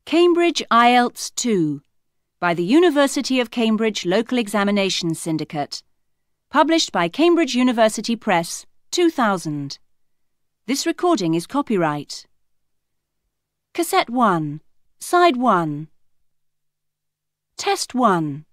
Cambridge IELTS 2 by the University of Cambridge Local Examination Syndicate. Published by Cambridge University Press, 2000. This recording is copyright. Cassette 1, Side 1. Test 1.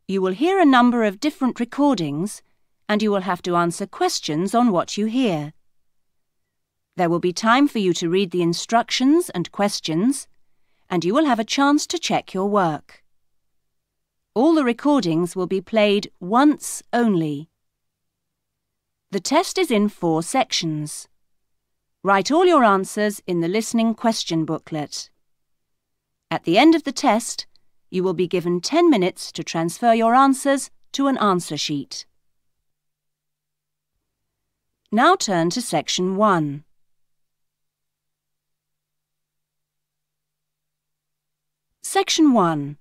You will hear a number of different recordings and you will have to answer questions on what you hear. There will be time for you to read the instructions and questions, and you will have a chance to check your work. All the recordings will be played once only. The test is in 4 sections. Write all your answers in the listening question booklet. At the end of the test, you will be given 10 minutes to transfer your answers to an answer sheet. Now turn to Section 1. Section 1.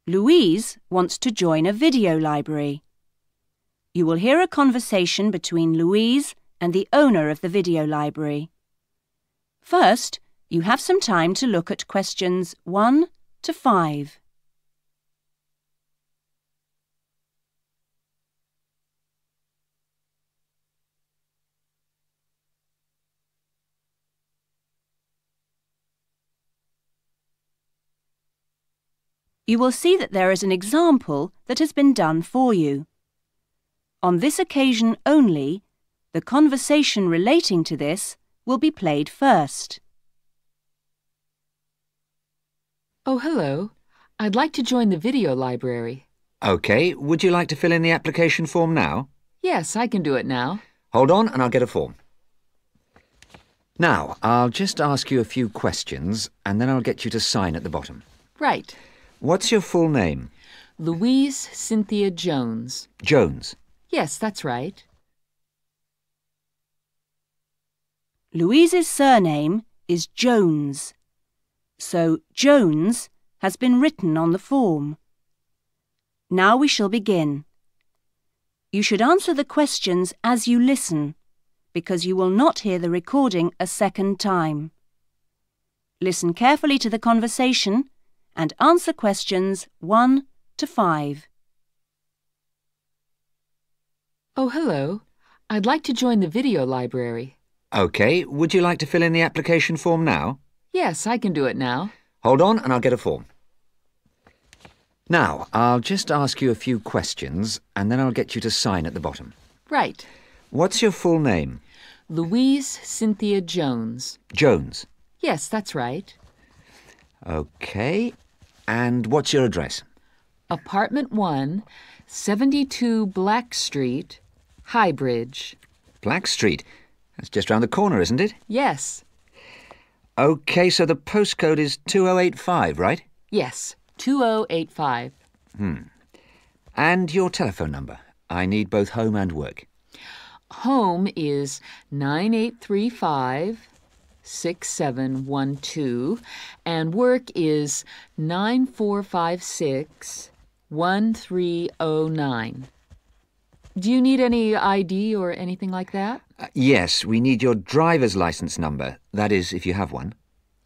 Louise wants to join a video library. You will hear a conversation between Louise and the owner of the video library. First, you have some time to look at questions 1 to 5. You will see that there is an example that has been done for you. On this occasion only, the conversation relating to this will be played first. Oh, hello. I'd like to join the video library. OK, would you like to fill in the application form now? Yes, I can do it now. Hold on and I'll get a form. Now, I'll just ask you a few questions and then I'll get you to sign at the bottom. Right. What's your full name? Louise Cynthia Jones. Jones. Yes, that's right. Louise's surname is Jones, so Jones has been written on the form. Now we shall begin. You should answer the questions as you listen, because you will not hear the recording a second time. Listen carefully to the conversation and answer questions 1 to 5. Oh, hello. I'd like to join the video library. OK, would you like to fill in the application form now? Yes, I can do it now. Hold on and I'll get a form. Now, I'll just ask you a few questions and then I'll get you to sign at the bottom. Right. What's your full name? Louise Cynthia Jones. Jones. Yes, that's right. OK. And what's your address? Apartment 1, 72 Black Street, Highbridge. Black Street. That's just round the corner, isn't it? Yes. OK, so the postcode is 2085, right? Yes, 2085. And your telephone number. I need both home and work. Home is 9835-6712, and work is 9456-1309. Do you need any ID or anything like that? Yes, we need your driver's license number. That is, if you have one.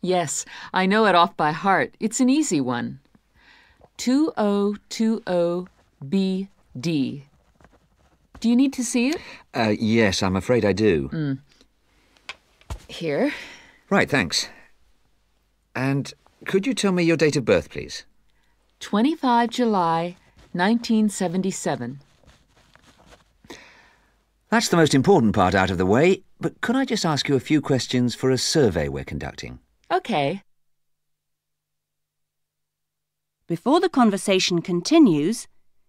Yes, I know it off by heart. It's an easy one. 2020BD. Do you need to see it? Yes, I'm afraid I do. Here. Right, thanks. And could you tell me your date of birth, please? 25 July, 1977. That's the most important part out of the way, but could I just ask you a few questions for a survey we're conducting? Okay. Before the conversation continues,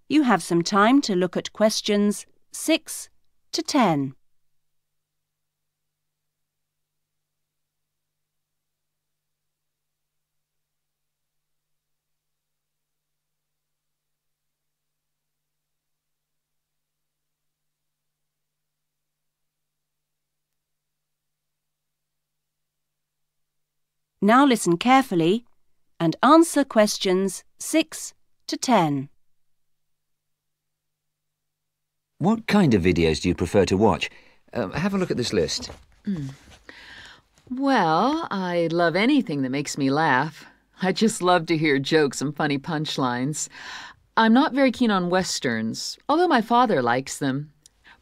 you have some time to look at questions 6 to 10. Now listen carefully and answer questions 6 to 10. What kind of videos do you prefer to watch? Have a look at this list. Well, I love anything that makes me laugh. I just love to hear jokes and funny punchlines. I'm not very keen on westerns, although my father likes them.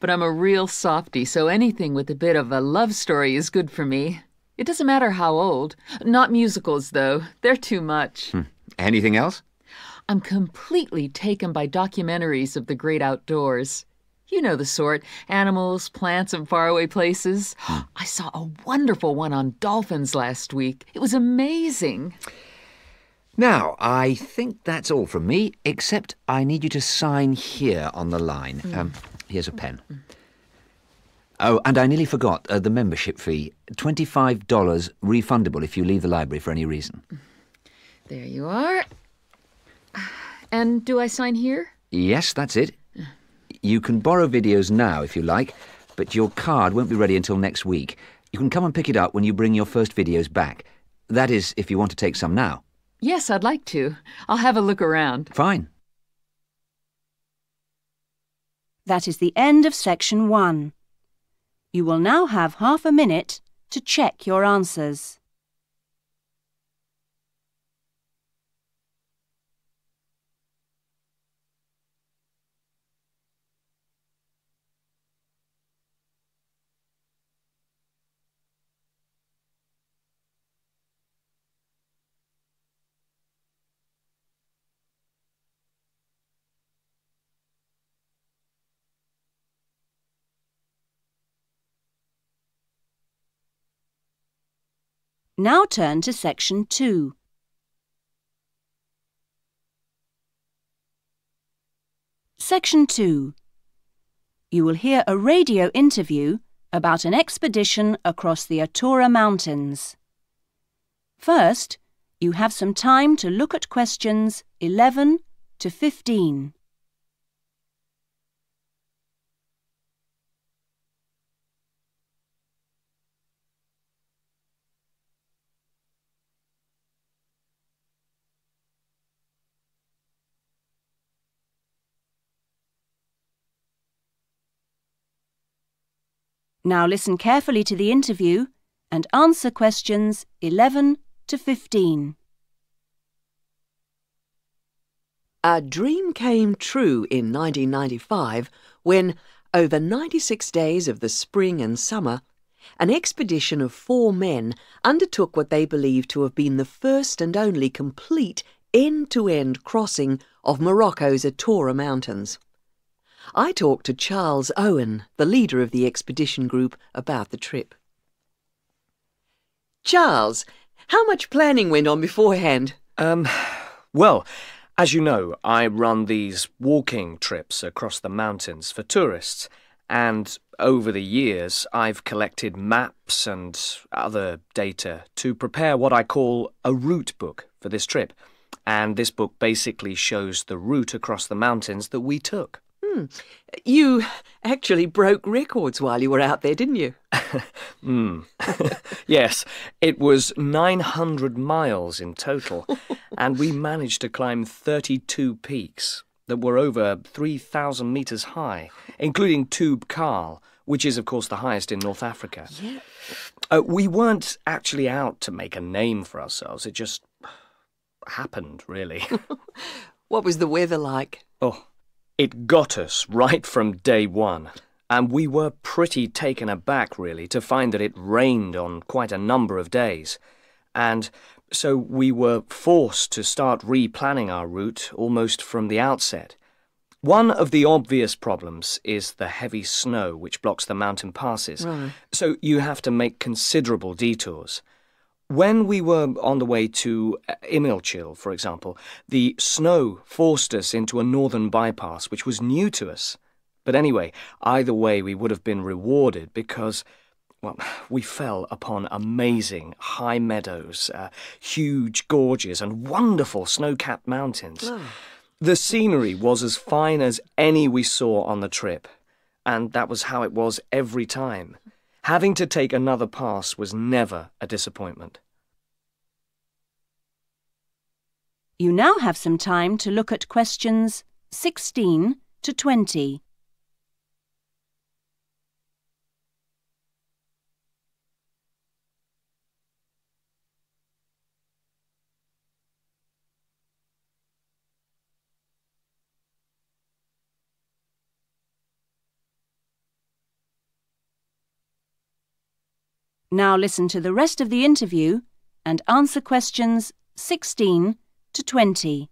But I'm a real softie, so anything with a bit of a love story is good for me. It doesn't matter how old. Not musicals, though. They're too much. Anything else? I'm completely taken by documentaries of the great outdoors. You know the sort, animals, plants, and faraway places. I saw a wonderful one on dolphins last week. It was amazing. Now, I think that's all from me, except I need you to sign here on the line. Here's a pen. Oh, and I nearly forgot the membership fee. $25 refundable if you leave the library for any reason. There you are. And do I sign here? Yes, that's it. You can borrow videos now if you like, but your card won't be ready until next week. You can come and pick it up when you bring your first videos back. That is, if you want to take some now. Yes, I'd like to. I'll have a look around. Fine. That is the end of section 1. You will now have half a minute to check your answers. Now turn to section 2. Section 2. You will hear a radio interview about an expedition across the Atura Mountains. First, you have some time to look at questions 11 to 15. Now listen carefully to the interview and answer questions 11 to 15. A dream came true in 1995 when, over 96 days of the spring and summer, an expedition of 4 men undertook what they believed to have been the first and only complete end-to-end crossing of Morocco's Atura Mountains. I talked to Charles Owen, the leader of the expedition group, about the trip. Charles, how much planning went on beforehand? Well, as you know, I run these walking trips across the mountains for tourists, and over the years I've collected maps and other data to prepare what I call a route book for this trip. And this book basically shows the route across the mountains that we took. You actually broke records while you were out there, didn't you? Yes, it was 900 miles in total, and we managed to climb 32 peaks that were over 3,000 metres high, including Tube Karl, which is, of course, the highest in North Africa. Yeah. We weren't actually out to make a name for ourselves. It just happened, really. What was the weather like? Oh, it got us right from day one, and we were pretty taken aback, really, to find that it rained on quite a number of days. And so we were forced to start replanning our route almost from the outset. One of the obvious problems is the heavy snow which blocks the mountain passes. Right. So you have to make considerable detours. When we were on the way to Imilchil, for example, the snow forced us into a northern bypass, which was new to us. But anyway, either way, we would have been rewarded because, well, we fell upon amazing high meadows, huge gorges, and wonderful snow-capped mountains. Oh. The scenery was as fine as any we saw on the trip, and that was how it was every time. Having to take another pass was never a disappointment. You now have some time to look at questions 16 to 20. Now listen to the rest of the interview and answer questions 16 to 20.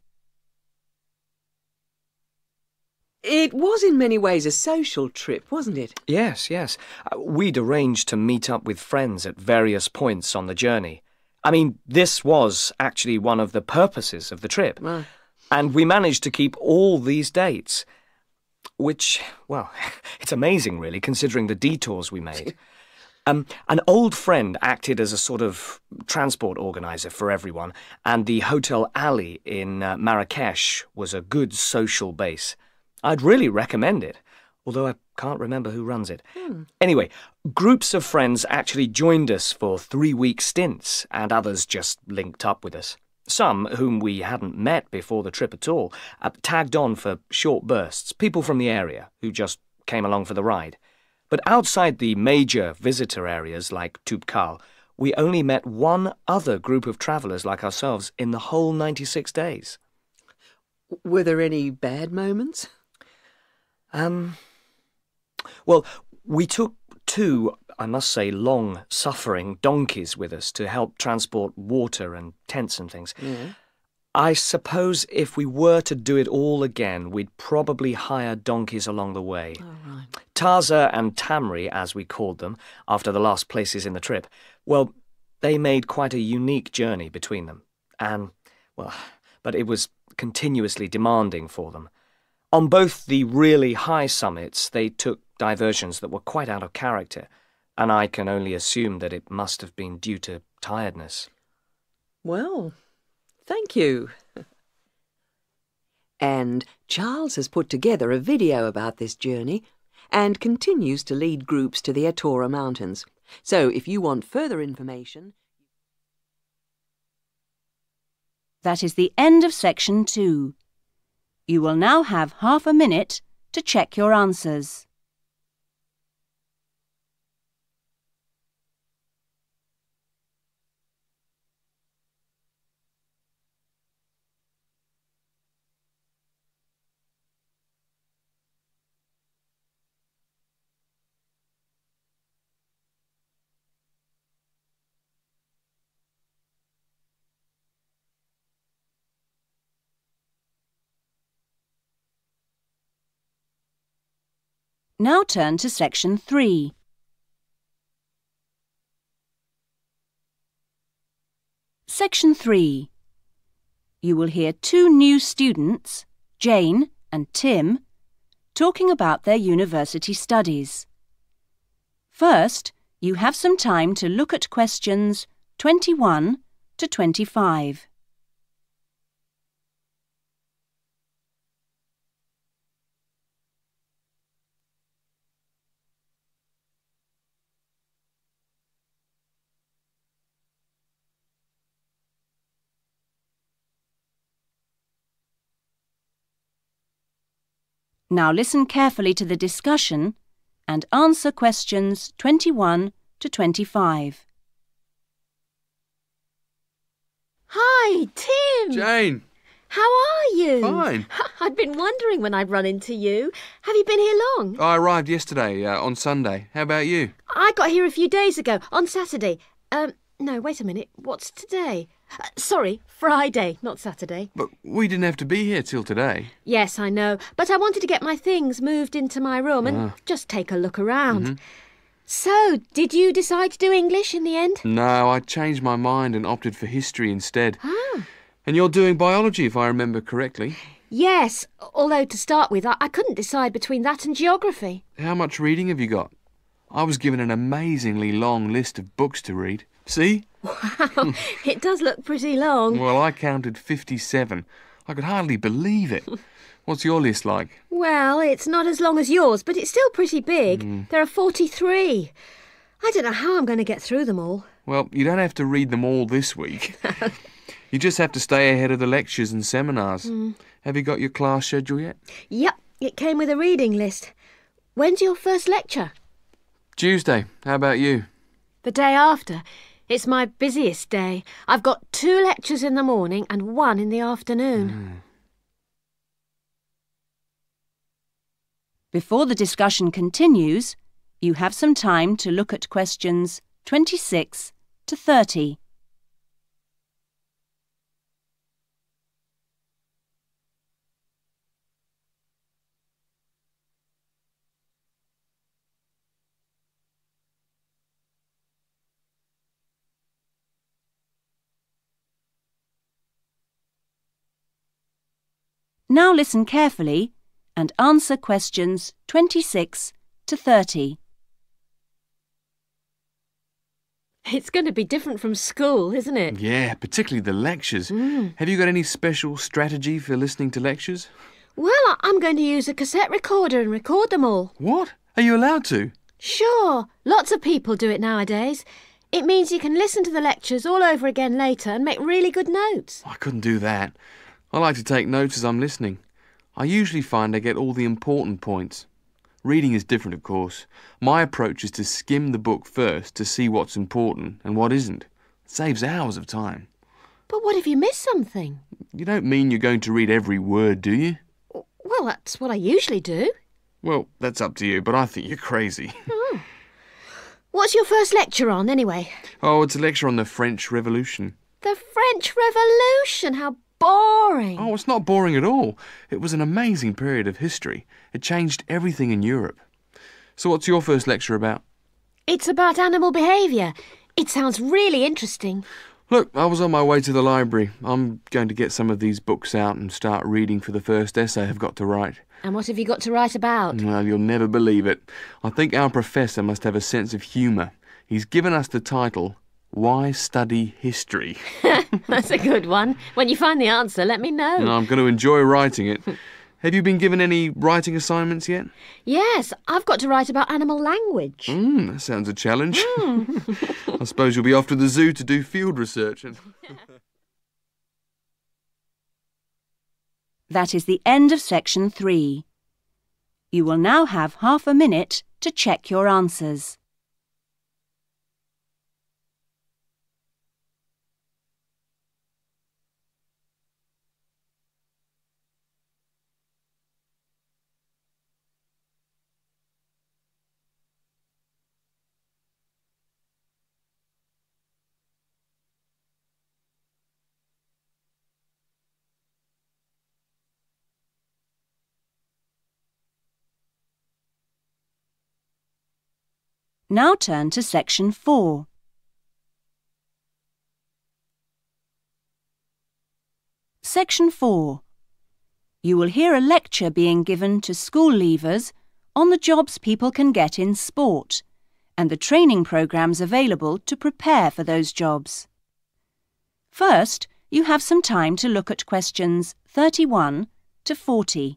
It was in many ways a social trip, wasn't it? Yes, yes. We'd arranged to meet up with friends at various points on the journey. I mean, this was actually one of the purposes of the trip. And we managed to keep all these dates. Which, well, it's amazing, really, considering the detours we made. An old friend acted as a sort of transport organiser for everyone, and the Hotel Ali in Marrakesh was a good social base. I'd really recommend it, although I can't remember who runs it. Anyway, groups of friends actually joined us for 3-week stints, and others just linked up with us. Some, whom we hadn't met before the trip at all, tagged on for short bursts, people from the area who just came along for the ride. But outside the major visitor areas like Toubkal, we only met one other group of travellers like ourselves in the whole 96 days. Were there any bad moments? Well, we took 2, I must say, long-suffering donkeys with us to help transport water and tents and things. I suppose if we were to do it all again, we'd probably hire donkeys along the way. Right. Taza and Tamri, as we called them, after the last places in the trip, well, they made quite a unique journey between them. But it was continuously demanding for them. On both the really high summits, they took diversions that were quite out of character, and I can only assume that it must have been due to tiredness. Well, thank you. And Charles has put together a video about this journey and continues to lead groups to the Atora Mountains. So if you want further information... That is the end of section 2. You will now have half a minute to check your answers. Now turn to section 3. Section 3. You will hear 2 new students, Jane and Tim, talking about their university studies. First, you have some time to look at questions 21 to 25. Now listen carefully to the discussion and answer questions 21 to 25. Hi, Tim! Jane! How are you? Fine. I'd been wondering when I'd run into you. Have you been here long? I arrived yesterday, on Sunday. How about you? I got here a few days ago, on Saturday. No, wait a minute. What's today? Sorry, Friday, not Saturday. But we didn't have to be here till today. Yes, I know. But I wanted to get my things moved into my room and just take a look around. So, did you decide to do English in the end? No, I changed my mind and opted for history instead. Ah. And you're doing biology, if I remember correctly. Yes, although to start with, I couldn't decide between that and geography. How much reading have you got? I was given an amazingly long list of books to read. See? Wow, it does look pretty long. Well, I counted 57. I could hardly believe it. What's your list like? Well, it's not as long as yours, but it's still pretty big. There are 43. I don't know how I'm going to get through them all. Well, you don't have to read them all this week. You just have to stay ahead of the lectures and seminars. Have you got your class schedule yet? Yep, it came with a reading list. When's your first lecture? Tuesday. How about you? The day after. It's my busiest day. I've got 2 lectures in the morning and 1 in the afternoon. Before the discussion continues, you have some time to look at questions 26 to 30. Now listen carefully and answer questions 26 to 30. It's going to be different from school, isn't it? Yeah, particularly the lectures. Have you got any special strategy for listening to lectures? Well, I'm going to use a cassette recorder and record them all. What? Are you allowed to? Sure, lots of people do it nowadays. It means you can listen to the lectures all over again later and make really good notes. I couldn't do that. I like to take notes as I'm listening. I usually find I get all the important points. Reading is different, of course. My approach is to skim the book first to see what's important and what isn't. It saves hours of time. But what if you miss something? You don't mean you're going to read every word, do you? Well, that's what I usually do. Well, that's up to you, but I think you're crazy. What's your first lecture on, anyway? Oh, it's a lecture on the French Revolution. The French Revolution, how boring. Oh, it's not boring at all. It was an amazing period of history. It changed everything in Europe. So what's your first lecture about? It's about animal behaviour. It sounds really interesting. Look, I was on my way to the library. I'm going to get some of these books out and start reading for the first essay I've got to write. And what have you got to write about? Well, you'll never believe it. I think our professor must have a sense of humour. He's given us the title, Why Study History? That's a good one. When you find the answer, let me know. And I'm going to enjoy writing it. Have you been given any writing assignments yet? Yes, I've got to write about animal language. That sounds a challenge. I suppose you'll be off to the zoo to do field research. That is the end of section 3. You will now have half a minute to check your answers. Now turn to section 4. Section 4. You will hear a lecture being given to school leavers on the jobs people can get in sport and the training programmes available to prepare for those jobs. First, you have some time to look at questions 31 to 40.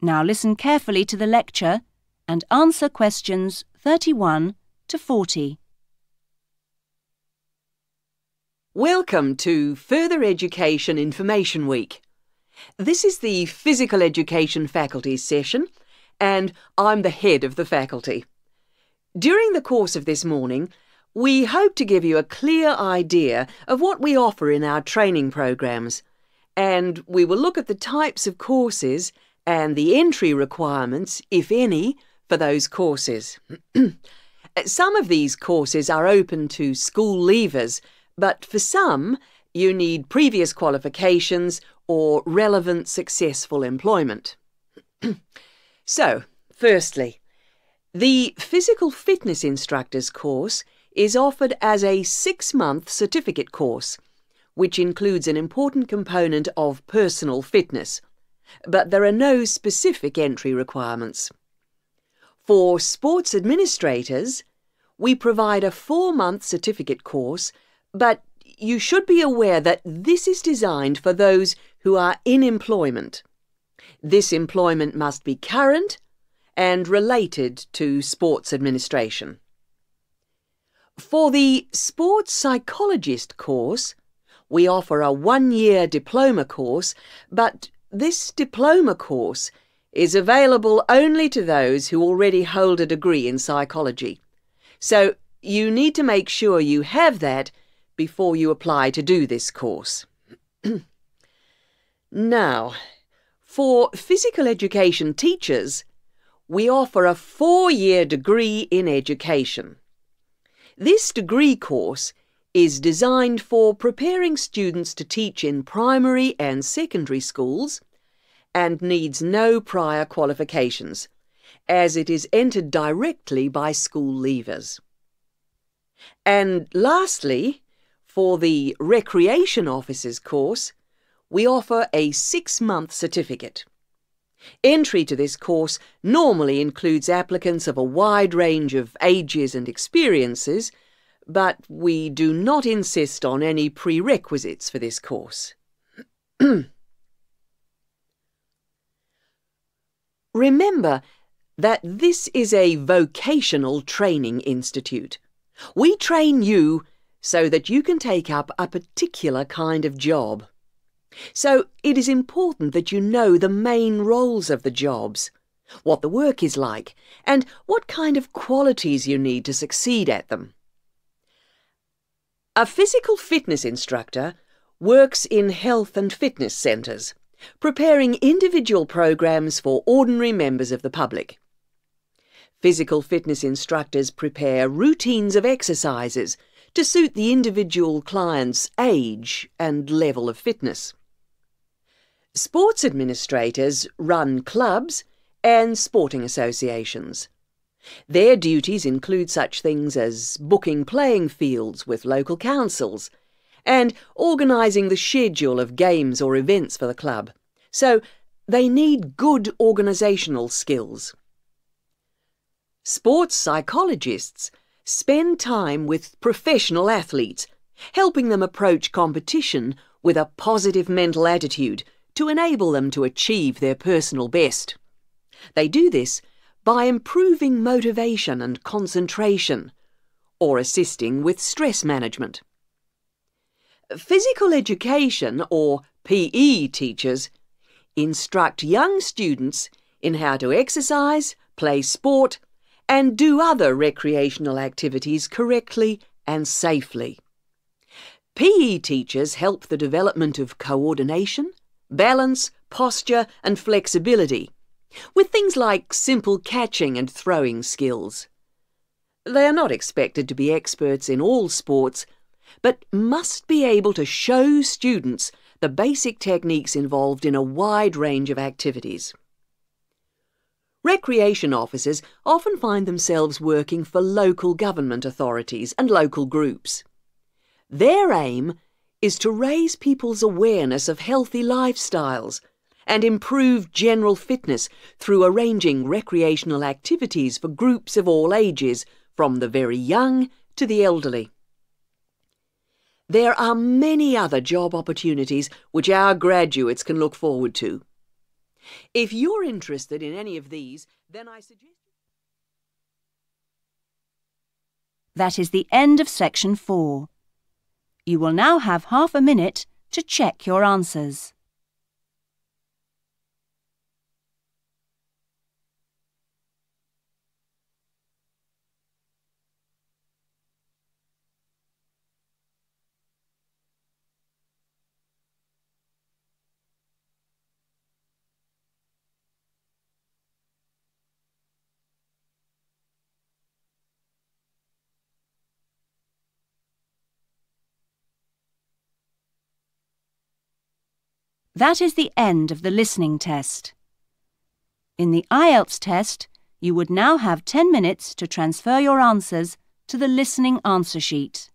Now listen carefully to the lecture and answer questions 31 to 40. Welcome to Further Education Information Week. This is the Physical Education Faculty session, and I'm the head of the faculty. During the course of this morning, we hope to give you a clear idea of what we offer in our training programs, and we will look at the types of courses and the entry requirements, if any, for those courses. Some of these courses are open to school leavers, but for some, you need previous qualifications or relevant successful employment. So, firstly, the Physical Fitness Instructors course is offered as a 6-month certificate course, which includes an important component of personal fitness. But there are no specific entry requirements. For sports administrators, we provide a 4-month certificate course, but you should be aware that this is designed for those who are in employment. This employment must be current and related to sports administration. For the sports psychologist course, we offer a 1-year diploma course, but this diploma course is available only to those who already hold a degree in psychology. So you need to make sure you have that before you apply to do this course. Now, for physical education teachers, we offer a 4-year degree in education. This degree course is designed for preparing students to teach in primary and secondary schools and needs no prior qualifications, as it is entered directly by school leavers. And lastly, for the recreation officers course, we offer a 6-month certificate. Entry to this course normally includes applicants of a wide range of ages and experiences, but we do not insist on any prerequisites for this course. Remember that this is a vocational training institute. We train you so that you can take up a particular kind of job. So it is important that you know the main roles of the jobs, what the work is like, and what kind of qualities you need to succeed at them. A physical fitness instructor works in health and fitness centres, preparing individual programs for ordinary members of the public. Physical fitness instructors prepare routines of exercises to suit the individual client's age and level of fitness. Sports administrators run clubs and sporting associations. Their duties include such things as booking playing fields with local councils and organising the schedule of games or events for the club. So they need good organisational skills. Sports psychologists spend time with professional athletes, helping them approach competition with a positive mental attitude to enable them to achieve their personal best. They do this by improving motivation and concentration, or assisting with stress management. Physical education, or PE teachers, instruct young students in how to exercise, play sport, and do other recreational activities correctly and safely. PE teachers help the development of coordination, balance, posture and flexibility, with things like simple catching and throwing skills. They are not expected to be experts in all sports, but must be able to show students the basic techniques involved in a wide range of activities. Recreation officers often find themselves working for local government authorities and local groups. Their aim is to raise people's awareness of healthy lifestyles and improve general fitness through arranging recreational activities for groups of all ages, from the very young to the elderly. There are many other job opportunities which our graduates can look forward to. If you're interested in any of these, then I suggest... That is the end of section 4. You will now have half a minute to check your answers. That is the end of the listening test. In the IELTS test, you would now have 10 minutes to transfer your answers to the listening answer sheet.